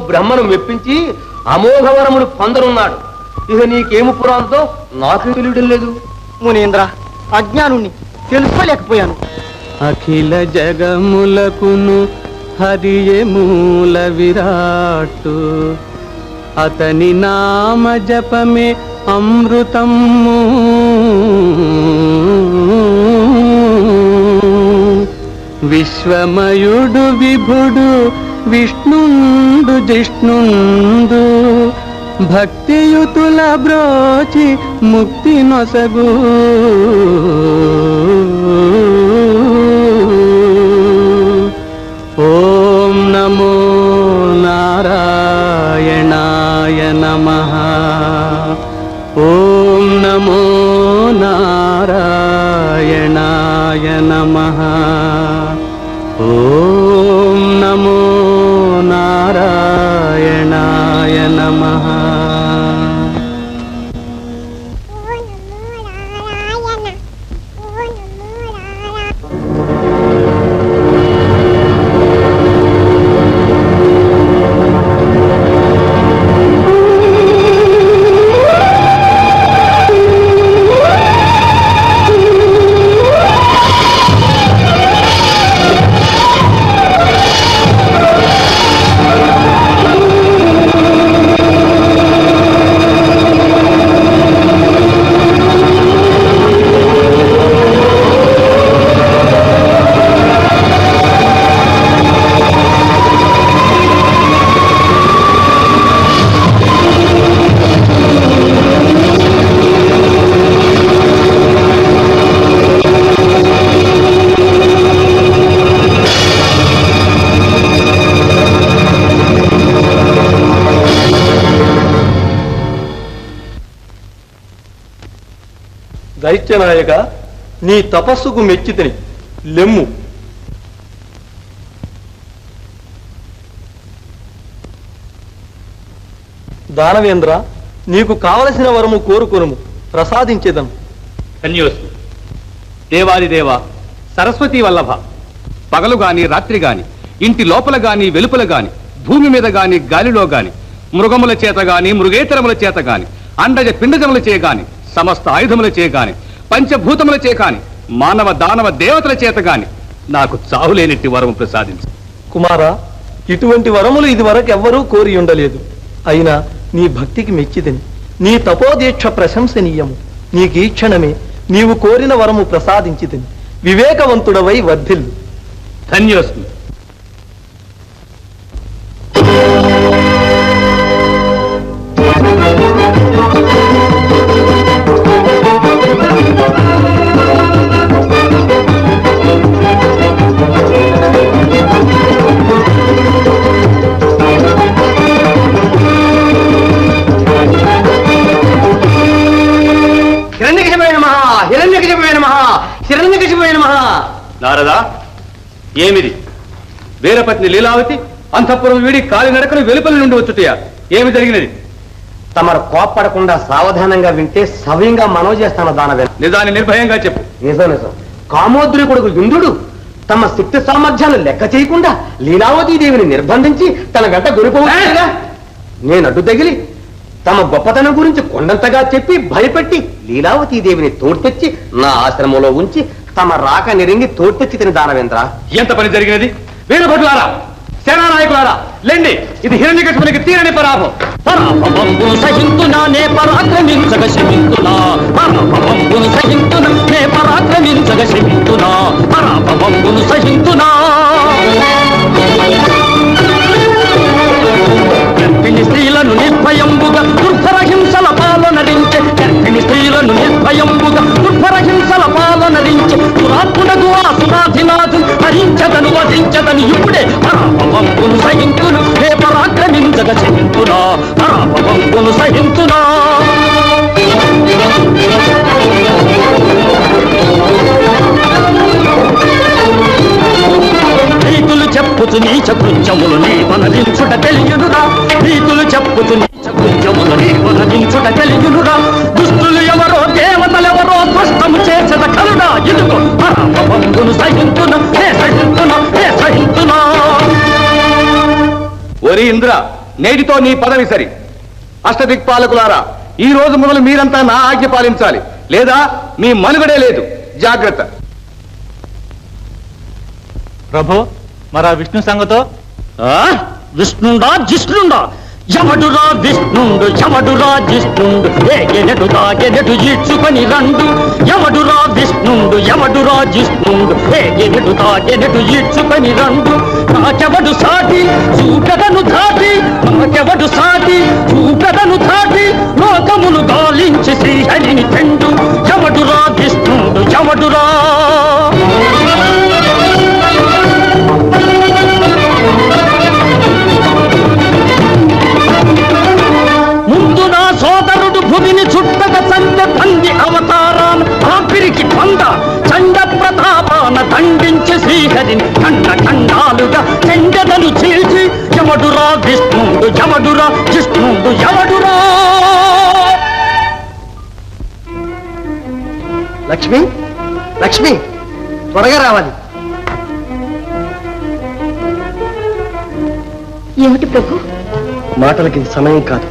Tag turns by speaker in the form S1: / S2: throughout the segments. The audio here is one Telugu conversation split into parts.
S1: బ్రహ్మను మెప్పించి అమోఘవరమును పొందనున్నాడు. ఇక నీకేము పురాణంతో నాకు తెలియడం లేదు.
S2: మునీంద్ర, అజ్ఞానుణ్ణి తెలుసుకోలేకపోయాను.
S3: అఖిల జగములకును హరియే మూల విరాట్టు, అతని నామ జపమే అమృతము. విశ్వమయుడు విభుడు విష్ణుండు జిష్ణుండు, భక్తియుతుల బ్రోచి ముక్తి నొసగు. ఓం నమో నారాయణాయ నమః. ఓం నమో నారాయణాయ నమః. ఓం నమో నారాయణాయ నమః.
S1: దైత్యనాయక, నీ తపస్సుకు మెచ్చితిని, లెమ్ము. దానవేంద్ర, నీకు కావలసిన వరము కోరుకొనుము, ప్రసాదించేదను.
S4: ధన్యోస్మి. దేవాదిదేవ, సరస్వతీ వల్లభ, పగలు గాని రాత్రి గాని, ఇంటి లోపల గాని వెలుపల గాని, భూమి మీద గాని గాలిలో గాని, మృగముల చేత గాని మృగేతరముల చేత గాని, అండజ పిండజముల చే గాని, సమస్త ఆయుధముల చే గాని, పంచభూతముల చే కాని, మానవ దానవ దేవతల చేత గాని నాకు చావులేనిట్టి వరము ప్రసాదించు.
S1: కుమారా, ఇటువంటి వరములు ఇది వరకు ఎవ్వరూ కోరి ఉండలేదు. అయినా నీ భక్తికి మెచ్చితిని. నీ తపోదీక్ష ప్రశంసనీయము. నీకు ఈ క్షణమే నీవు కోరిన వరము ప్రసాదించితిని. వివేకవంతుడవై వర్ధిల్లు.
S4: ధన్యోస్మి. నారదా, ఏమిది? వీరపత్ని లీలావతి అంతఃపురం వీడి కాలినడకను వెలుపలి నుండి వచ్చుటయా? ఏమి జరిగినది?
S1: తమరు కోప్పడకుండా సావధానంగా వింటే సవ్యంగా మనవి చేస్తాను. దానవే,
S4: నిజాన్ని నిర్భయంగా చెప్పు.
S1: నిజం నిజం. కామోద్రి కొడుకు ఇంద్రుడు తమ శక్తి సామర్థ్యాలు లెక్క చేయకుండా లీలావతీదేవిని నిర్బంధించి తన వెంట గురిపోవచ్చుగా నేను అడ్డు తగిలి తమ గొప్పతనం గురించి కొండంతగా చెప్పి భయపెట్టి లీలావతీదేవిని తోడ్తెచ్చి నా ఆశ్రమంలో ఉంచి తమ రాక నిరింగి తోడ్తెచ్చి తిని. దానవేంద్ర,
S4: ఎంత పని జరిగినది? వీరభటులారా, సేనానాయకులారా, లెండి, ఇది హిరణ్యకశిపునికి తీరని పరాభం.
S3: పరాభవంబును సహింతునా నే పరాక్రమించగ శమింతునా, పరాభవంబును సహింతునా నే పరాక్రమించగ శమింతునా, పరాభవంబును సహింతునా. గర్భిణి స్త్రీలను నిర్భయంబుగా దుర్భర హింసల పాలనరించే, గర్భిణి స్త్రీలను నిర్భయంబుగా దుర్భర హింసల పాలనరించే, దురాత్ముడగు ఆ సురాధినాథు హరించదను వధించదని ఇప్పుడే పరాభవంబును సహింతును హే పరాక్రమించగ సహింతునా, పరాభవంబును సహింతునా. నీతులు చెప్పుతు నీచ కృత్యములు నీ వనదించుట తెలియనురా, నీతులు చెప్పుతు నీచ కృత్యములు నీ వనదించుట తెలియనురా, దుష్టులు ఎవరో దేవతలెవరో దుష్టము చేసద కరుడా, ఇదిగో పరాభవంబును సహింతున హే సహింతున హే సహింతునా.
S4: ఒరి ఇంద్ర, నేటితో నీ పదవి సరి. అష్టదిక్పాలకులారా, ఈ రోజు మొదలు మీరంతా నా ఆజ్ఞ పాలించాలి, లేదా మీ మనుగడే లేదు. జాగ్రత్త.
S3: ప్రభు, మరా విష్ణు సంగతో? విష్ణుండా జిష్ణుండా, యమడురా విష్ణుండు, యమడురా జిష్ణుండు, ఏగెనెటు తాగెనెటు ఈడ్చుకొని రండు. యమడురా విష్ణుండు, యమడురా జిష్ణుండు, ఏగెనెటు తాగెనెటు ఈడ్చుకొని రండు. నాకెవడు సాటి చూపెదను ధాటి, నాకెవడు సాటి చూపెదను ధాటి, లోకమును గాలించి శ్రీహరిని చెండు. యమడురా విష్ణుండు, యమడురా. ముందు నా సోదరుడు భూమిని చుట్టక చండ తంది అవతారాన ఆపిరికి పొంద చండ ప్రతాపాన దండించి శ్రీహరిని ఖండ ఖండాలుగా చెండదను చీల్చి యమడురా విష్ణుడు, యమడురా జిష్ణుడు, యమడురా.
S2: లక్ష్మి, లక్ష్మి, త్వరగా రావాలి.
S5: ఏమిటి ప్రభు?
S2: మాటలకి ఇది సమయం కాదు.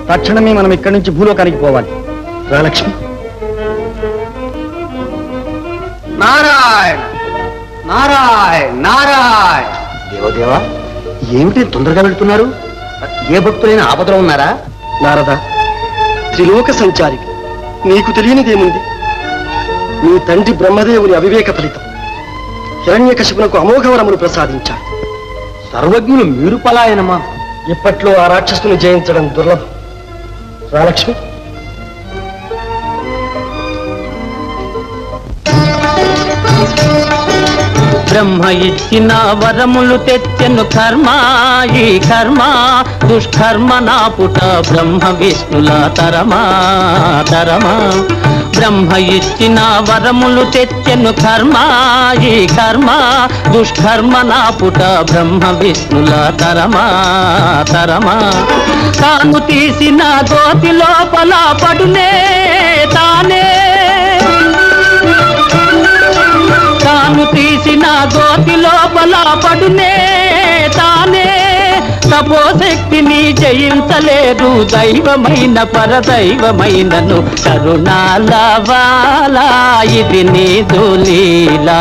S2: తక్షణమే మనం ఇక్కడి నుంచి భూలోకానికి పోవాలి. రా లక్ష్మి.
S1: నారాయణ నారాయణ నారాయణ. దేవదేవా, ఏమిటి తొందరగా వెళ్తున్నారు? ఏ భక్తులైనా ఆపదలో ఉన్నారా?
S2: నారద, త్రిలోక సంచారికి నీకు తెలియనిదేముంది? నీ తండ్రి బ్రహ్మదేవుని అవివేక ఫలితం హిరణ్యకశిపునకు అమోఘవరములు ప్రసాదించాడు.
S1: సర్వజ్ఞులు మీరు పలాయనమా?
S2: ఇప్పట్లో ఆ రాక్షసుని జయించడం దుర్లభం. రాలక్ష్మి.
S3: బ్రహ్మ ఇచ్చిన వరములు తెచ్చెను కర్మ, ఈ కర్మ దుష్కర్మ నా పుట బ్రహ్మ విష్ణుల తరమా తరమా. బ్రహ్మ ఇచ్చిన వరములు తెచ్చెను కర్మ, ఈ కర్మ దుష్కర్మ నా పుట బ్రహ్మ విష్ణుల తరమా తరమా. తాను తీసిన గోతి లోపల పడునే తానే, తాను తీసిన గోతి లోపల పడునే తానే. తపోశక్తిని జయించలేరు దైవమైన పరదైవమైనను కరుణాల వాలా. ఇది నీదు లీలా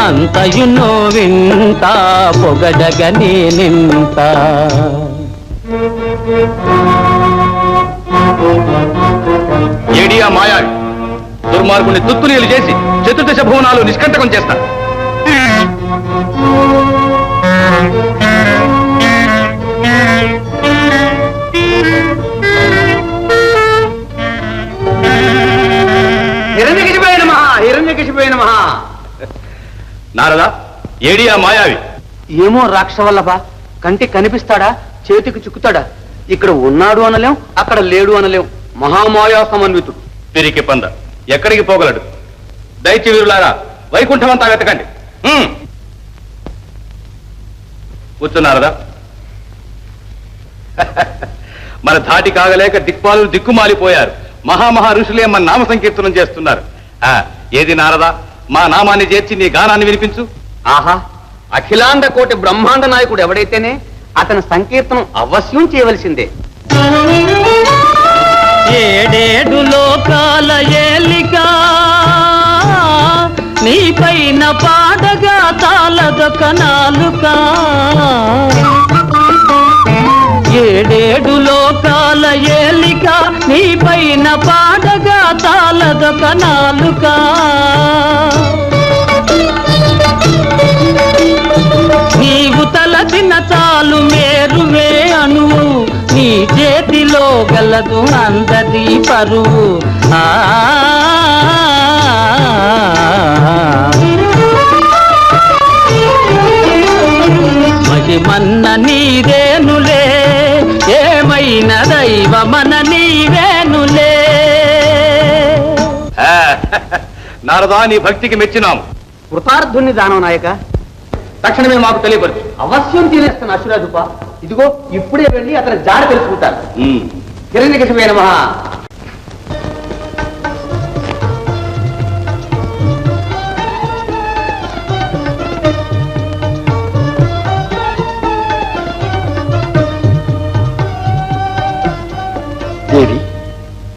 S3: అంతయును వింత పొగడగని నింత.
S4: ఏడియా మాయావి, దుర్మార్గుని తుత్తులీలు చేసి చతుర్దశ భువనాలు నిష్కంటకం చేస్తా.
S1: హిరణ్యకశిపోయిన మహా, హిరణ్యకశిపోయిన మహా.
S4: నారదా, ఏడియా మాయావి?
S1: ఏమో రాక్షవల్లభ, కంటికి కనిపిస్తాడా, చేతికి చిక్కుతాడా? ఇక్కడ ఉన్నాడు అనలేం, అక్కడ లేడు అనలేం. మహామాయా సమన్వితుడు.
S4: తిరిగి పంద ఎక్కడికి పోగలడు? దయచి వీరులారా, వైకుంఠమంతా వెతకండి. కూర్చున్నారదా? మన ధాటి కాగలేక దిక్పాలు దిక్కుమాలిపోయారు. మహామహా ఋషులే మన నామ సంకీర్తనం చేస్తున్నారు. ఏది నారదా, మా నామాన్ని చేర్చి నీ గానాన్ని వినిపించు.
S1: ఆహా, అఖిలాండ కోటి బ్రహ్మాండ నాయకుడు ఎవడైతేనే అతని సంకీర్తనం అవశ్యం చేయవలసిందే.
S3: ఏడేడు లోకాల ఏలిక నీ పైన పాడగా తాళదొక నాలుక. ఏడేడు లోకాల ఏలిక నీ పైన పాడగా తాళదొక నాలుక. నీవు తలచిన చాలు మేరువే అణువు, నీ చేతిలో గలదు అందరి పరువు. మహిమన్న నీరేనులే, ఏమైన దైవమన నీవేనులే.
S4: నారదా, నీ భక్తికి మెచ్చినాము.
S1: కృతార్థుని దానం నాయక,
S4: తక్షణమే మాకు తెలియపరచు.
S1: అవశ్యం తినేస్తాను అసురాజుప. ఇదిగో ఇప్పుడే వెళ్ళి అతని జాడ తెలుసుకుంటారు. హిరణ్యకశిపోయిన మహా.